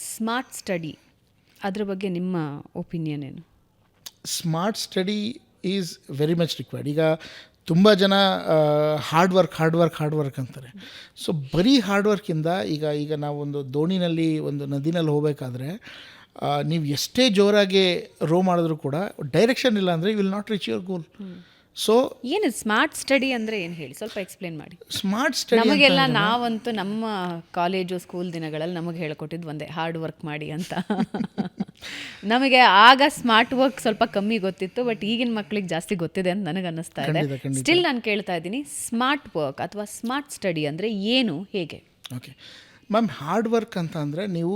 Smart study ಅದ್ರ ಬಗ್ಗೆ ನಿಮ್ಮ ಒಪಿನಿಯನ್ ಏನು? Smart study is very much required. ಈಗ ತುಂಬ ಜನ ಹಾರ್ಡ್ ವರ್ಕ್ ಅಂತಾರೆ. ಸೊ ಬರೀ ಹಾರ್ಡ್ ವರ್ಕಿಂದ ಈಗ ನಾವು ಒಂದು ದೋಣಿನಲ್ಲಿ ಒಂದು ನದಿನಲ್ಲಿ ಹೋಗಬೇಕಾದ್ರೆ ನೀವು ಎಷ್ಟೇ ಜೋರಾಗಿ ರೋ ಮಾಡಿದ್ರು ಕೂಡ ಡೈರೆಕ್ಷನ್ ಇಲ್ಲ ಅಂದರೆ you will not reach your goal. So ಏನು ಸ್ಮಾರ್ಟ್ ಸ್ಟಡಿ ಅಂದರೆ ಏನು ಹೇಳಿ, ಸ್ವಲ್ಪ ಎಕ್ಸ್ಪ್ಲೇನ್ ಮಾಡಿ. ಸ್ಮಾರ್ಟ್ ಸ್ಟಡಿ ನಮಗೆಲ್ಲ ನಾವಂತೂ ನಮ್ಮ ಕಾಲೇಜು ಸ್ಕೂಲ್ ದಿನಗಳಲ್ಲಿ ನಮಗೆ ಹೇಳ್ಕೊಟ್ಟಿದ್ದು ಒಂದೇ, ಹಾರ್ಡ್ ವರ್ಕ್ ಮಾಡಿ ಅಂತ. ನಮಗೆ ಆಗ ಸ್ಮಾರ್ಟ್ ವರ್ಕ್ ಸ್ವಲ್ಪ ಕಮ್ಮಿ ಗೊತ್ತಿತ್ತು, ಬಟ್ ಈಗಿನ ಮಕ್ಕಳಿಗೆ ಜಾಸ್ತಿ ಗೊತ್ತಿದೆ ಅಂತ ನನಗೆ ಅನ್ನಿಸ್ತಾ ಇದೆ. ಸ್ಟಿಲ್ ನಾನು ಕೇಳ್ತಾ ಇದ್ದೀನಿ, ಸ್ಮಾರ್ಟ್ ವರ್ಕ್ ಅಥವಾ ಸ್ಮಾರ್ಟ್ ಸ್ಟಡಿ ಅಂದರೆ ಏನು, ಹೇಗೆ? ಓಕೆ ಮ್ಯಾಮ್, ಹಾರ್ಡ್ ವರ್ಕ್ ಅಂತ ಅಂದರೆ ನೀವು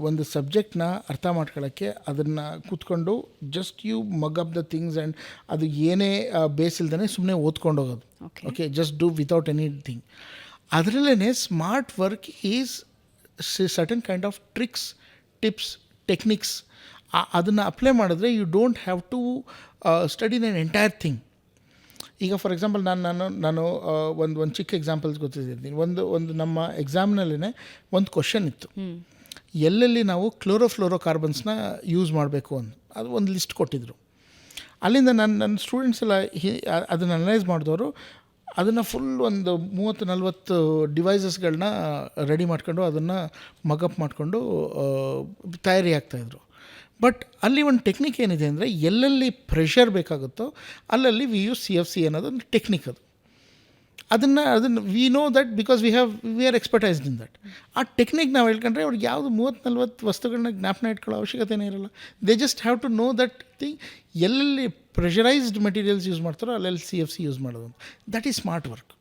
ಒಂದು ಸಬ್ಜೆಕ್ಟ್ನ ಅರ್ಥ ಮಾಡ್ಕೊಳ್ಳೋಕ್ಕೆ ಅದನ್ನು ಕೂತ್ಕೊಂಡು just you mug up the things and ಅದು ಏನೇ ಬೇಸ್ ಇಲ್ದೇ ಸುಮ್ಮನೆ ಓದ್ಕೊಂಡು ಹೋಗೋದು. Okay, just do without anything. ಅದರಲ್ಲೇ smart work is certain kind of tricks, tips, techniques. ಅದನ್ನು ಅಪ್ಲೈ ಮಾಡಿದ್ರೆ you don't have to study the entire thing. ಈಗ ಫಾರ್ ಎಕ್ಸಾಂಪಲ್ ನಾನು ಒಂದು ಚಿಕ್ಕ ಎಕ್ಸಾಂಪಲ್ಸ್ ಗೊತ್ತಿದ್ದೀನಿ. ಒಂದು ನಮ್ಮ ಎಕ್ಸಾಮ್ನಲ್ಲೇ ಒಂದು ಕ್ವಶನ್ ಇತ್ತು, ಎಲ್ಲೆಲ್ಲಿ ನಾವು ಕ್ಲೋರೋಫ್ಲೋರೋಕಾರ್ಬನ್ಸ್ನ ಯೂಸ್ ಮಾಡಬೇಕು ಅಂತ. ಅದು ಒಂದು ಲಿಸ್ಟ್ ಕೊಟ್ಟಿದ್ದರು. ಅಲ್ಲಿಂದ ನನ್ನ ಸ್ಟೂಡೆಂಟ್ಸ್ ಎಲ್ಲ ಅದನ್ನು ಅನಲೈಸ್ ಮಾಡಿದವರು ಅದನ್ನು ಫುಲ್ ಒಂದು 30-40 ಡಿವೈಸಸ್ಗಳನ್ನ ರೆಡಿ ಮಾಡ್ಕೊಂಡು ಅದನ್ನು ಮಗಪ್ ಮಾಡಿಕೊಂಡು ತಯಾರಿ ಆಗ್ತಾಯಿದ್ರು. ಬಟ್ ಅಲ್ಲಿ ಒಂದು ಟೆಕ್ನಿಕ್ ಏನಿದೆ ಅಂದರೆ, ಎಲ್ಲೆಲ್ಲಿ ಪ್ರೆಷರ್ ಬೇಕಾಗುತ್ತೋ ಅಲ್ಲಲ್ಲಿ ವಿ ಯೂಸ್ CFC ಅನ್ನೋದೊಂದು ಟೆಕ್ನಿಕ್. ಅದನ್ನು we know that because we are expertised in that. ಆ ಟೆಕ್ನಿಕ್ ನಾವು ಹೇಳ್ಕೊಂಡ್ರೆ ಅವ್ರಿಗೆ ಯಾವುದು 30-40 ವಸ್ತುಗಳನ್ನ ಜ್ಞಾಪನ ಇಟ್ಕೊಳ್ಳೋ ಅವಶ್ಯಕತೆನೇ ಇರಲ್ಲ. They just have to know that thing. ಎಲ್ಲೆಲ್ಲಿ ಪ್ರೆಷರೈಸ್ಡ್ ಮೆಟೀರಿಯಲ್ಸ್ ಯೂಸ್ ಮಾಡ್ತಾರೋ ಅಲ್ಲೆಲ್ಲಿ CFC ಯೂಸ್ ಮಾಡೋದು. That is smart work.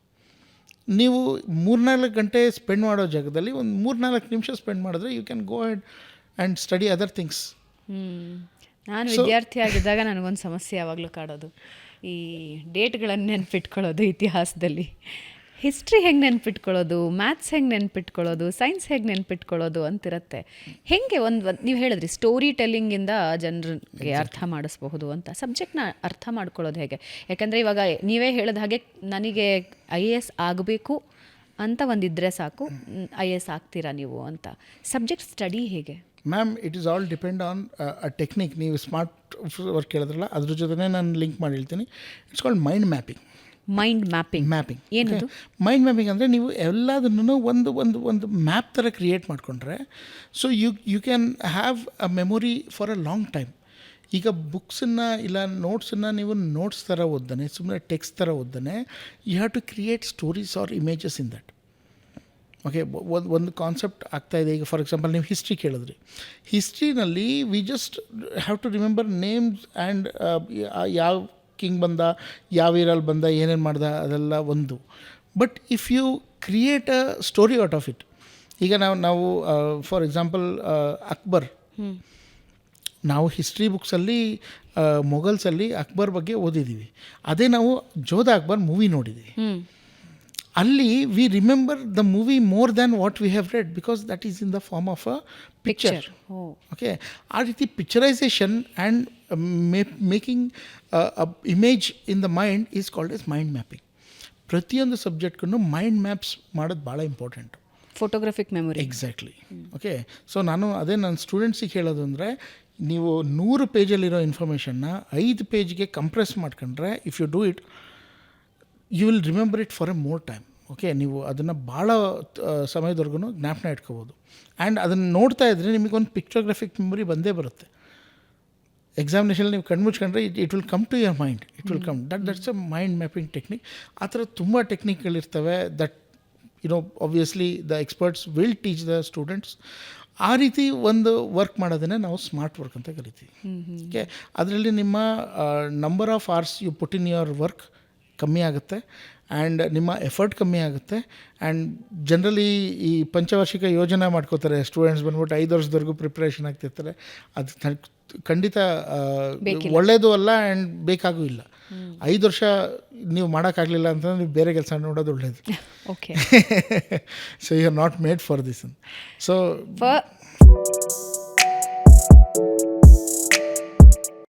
ನೀವು 3-4 ಗಂಟೆ ಸ್ಪೆಂಡ್ ಮಾಡೋ ಜಾಗದಲ್ಲಿ ಒಂದು 3-4 ನಿಮಿಷ ಸ್ಪೆಂಡ್ ಮಾಡಿದ್ರೆ you can go head and study other things. ನಾನು ವಿದ್ಯಾರ್ಥಿ ಆಗಿದ್ದಾಗ ನನಗೊಂದು ಸಮಸ್ಯೆ ಯಾವಾಗಲೂ ಕಾಡೋದು, ಈ ಡೇಟ್ಗಳನ್ನು ನೆನ್ಪಿಟ್ಕೊಳ್ಳೋದು. ಇತಿಹಾಸದಲ್ಲಿ ಹಿಸ್ಟ್ರಿ ಹೆಂಗೆ ನೆನ್ಪಿಟ್ಕೊಳ್ಳೋದು, ಮ್ಯಾಥ್ಸ್ ಹೆಂಗೆ ನೆನ್ಪಿಟ್ಕೊಳ್ಳೋದು, ಸೈನ್ಸ್ ಹೇಗೆ ನೆನ್ಪಿಟ್ಕೊಳ್ಳೋದು ಅಂತಿರುತ್ತೆ. ಹೇಗೆ ನೀವು ಹೇಳಿದ್ರಿ ಸ್ಟೋರಿ ಟೆಲ್ಲಿಂಗಿಂದ ಜನರಿಗೆ ಅರ್ಥ ಮಾಡಿಸ್ಬಹುದು ಅಂತ. ಸಬ್ಜೆಕ್ಟ್ನ ಅರ್ಥ ಮಾಡ್ಕೊಳ್ಳೋದು ಹೇಗೆ? ಯಾಕಂದರೆ ಇವಾಗ ನೀವೇ ಹೇಳಿದ ಹಾಗೆ ನನಗೆ IAS ಆಗಬೇಕು ಅಂತ ಒಂದಿದ್ರೆ ಸಾಕು, IAS ಆಗ್ತೀರಾ ನೀವು ಅಂತ. ಸಬ್ಜೆಕ್ಟ್ ಸ್ಟಡಿ ಹೇಗೆ? Ma'am, it is all depend on a technique. ನೀವು ಸ್ಮಾರ್ಟ್ ವರ್ಕ್ ಹೇಳಿದ್ರಲ್ಲ, ಅದ್ರ ಜೊತೆ ನಾನು ಲಿಂಕ್ ಮಾಡಿ ಹೇಳ್ತೀನಿ. It's called mind mapping. Mapping ಏನದು? ಮೈಂಡ್ ಮ್ಯಾಪಿಂಗ್ ಅಂದರೆ ನೀವು ಎಲ್ಲದನ್ನು ಒಂದು ಮ್ಯಾಪ್ ಥರ ಕ್ರಿಯೇಟ್ ಮಾಡಿಕೊಂಡ್ರೆ so you can have a memory for a long time. ಈಗ ಬುಕ್ಸನ್ನು ಇಲ್ಲ ನೋಟ್ಸನ್ನು ನೀವು ನೋಟ್ಸ್ ಥರ ಓದ್ದಾನೆ, ಸುಮ್ಮನೆ ಟೆಕ್ಸ್ಟ್ ಥರ ಓದ್ದಾನೆ, you have to create stories or images in that. Okay, ಒಂದು ಕಾನ್ಸೆಪ್ಟ್ ಆಗ್ತಾಯಿದೆ. ಈಗ ಫಾರ್ ಎಕ್ಸಾಂಪಲ್ ನೀವು ಹಿಸ್ಟ್ರಿ ಕೇಳಿದ್ರಿ. ಹಿಸ್ಟ್ರಿನಲ್ಲಿ we just have to remember names and ಯಾವ ಕಿಂಗ್ ಬಂದ, ಯಾವ ಇಯರಲ್ಲಿ ಬಂದ, ಏನೇನು ಮಾಡ್ದ, ಅದೆಲ್ಲ ಒಂದು. But if you create a story out of it. ಈಗ ನಾವು ಫಾರ್ ಎಕ್ಸಾಂಪಲ್ ಅಕ್ಬರ್, ನಾವು ಹಿಸ್ಟ್ರಿ ಬುಕ್ಸಲ್ಲಿ ಮೊಘಲ್ಸಲ್ಲಿ ಅಕ್ಬರ್ ಬಗ್ಗೆ ಓದಿದ್ದೀವಿ. ಅದೇ ನಾವು ಜೋಧ ಅಕ್ಬರ್ ಮೂವಿ ನೋಡಿದ್ದೀವಿ. ಅಲ್ಲಿ we remember the movie more than what we have read because that is in the form of a picture. Okay, ಆ ರೀತಿ picturisation and making image in the mind is called as mind mapping. ಪ್ರತಿಯೊಂದು ಸಬ್ಜೆಕ್ಟ್ಗೂ mind maps ಮಾಡೋದು ಭಾಳ important. Photographic memory. Exactly. Okay, so ನನ್ನ ಸ್ಟೂಡೆಂಟ್ಸಿಗೆ ಹೇಳೋದು ಅಂದರೆ, ನೀವು 100 ಪೇಜಲ್ಲಿರೋ ಇನ್ಫಾರ್ಮೇಷನ್ನ 5 ಪೇಜ್ಗೆ ಕಂಪ್ರೆಸ್ ಮಾಡ್ಕೊಂಡ್ರೆ, if you do it you will remember it for A more time. Okay, ನೀವು ಅದನ್ನು ಭಾಳ ಸಮಯದವರೆಗೂ ಜ್ಞಾಪನ ಇಟ್ಕೋಬೋದು. ಆ್ಯಂಡ್ ಅದನ್ನು ನೋಡ್ತಾ ಇದ್ದರೆ ನಿಮಗೊಂದು ಪಿಕ್ಚೋಗ್ರಫಿಕ್ ಮೆಮೊರಿ ಬಂದೇ ಬರುತ್ತೆ. ಎಕ್ಸಾಮಿನೇಷನ್ ನೀವು ಕಣ್ಮುಚ್ಕೊಂಡ್ರೆ it will come to your mind. It will come that's a mind mapping technique. ಆ ಥರ ತುಂಬ ಟೆಕ್ನಿಕ್ಗಳಿರ್ತವೆ that obviously the experts will teach the students. ಆ ರೀತಿ ಒಂದು ವರ್ಕ್ ಮಾಡೋದನ್ನೇ ನಾವು ಸ್ಮಾರ್ಟ್ ವರ್ಕ್ ಅಂತ ಕರಿತೀವಿ. ಓಕೆ, ಅದರಲ್ಲಿ ನಿಮ್ಮ number of hours you put in your work ಕಮ್ಮಿ ಆಗುತ್ತೆ ಆ್ಯಂಡ್ ನಿಮ್ಮ ಎಫರ್ಟ್ ಕಮ್ಮಿ ಆಗುತ್ತೆ. ಆ್ಯಂಡ್ ಜನರಲಿ ಈ ಪಂಚವಾರ್ಷಿಕ ಯೋಜನೆ ಮಾಡ್ಕೋತಾರೆ ಸ್ಟೂಡೆಂಟ್ಸ್ ಬಂದ್ಬಿಟ್ಟು 5 ವರ್ಷದವರೆಗೂ ಪ್ರಿಪ್ರೇಷನ್ ಆಗ್ತಿರ್ತಾರೆ. ಅದು ಖಂಡಿತ ಒಳ್ಳೆಯದು ಅಲ್ಲ ಆ್ಯಂಡ್ ಬೇಕಾಗೂ ಇಲ್ಲ. 5 ವರ್ಷ ನೀವು ಮಾಡೋಕ್ಕಾಗಲಿಲ್ಲ ಅಂತಂದರೆ ನೀವು ಬೇರೆ ಕೆಲಸ ನೋಡೋದು ಒಳ್ಳೆಯದು. Okay, so you are not made for this. So